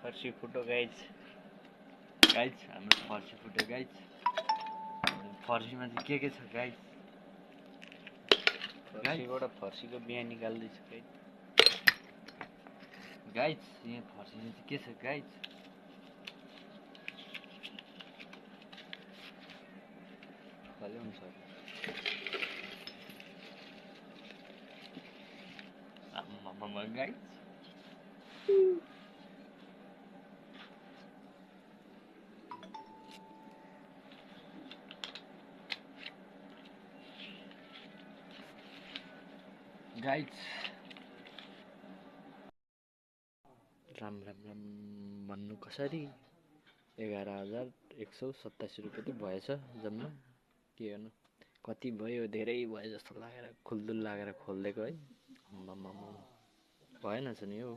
फर्सी फुटो गाइज हाम्रो फर्सी फुटो गाइज फर्सीमा चाहिँ के छ गाइज फर्सीबाट फर्सीको बिहा निकाल्दैछु गाइज यहाँ फर्सीमा चाहिँ के छ गाइज फल्याउनु छ आम्मामा गाइज गाइज राम राम राम भन्नु कसरी 11,187 रुपियाँ त भएछ जम्मा के गर्नु कति भयो धेरै भयो जस्तो लागेर खुल्दुल लागेर खोलिदिएको है आम्मामा भएन छ नि हौ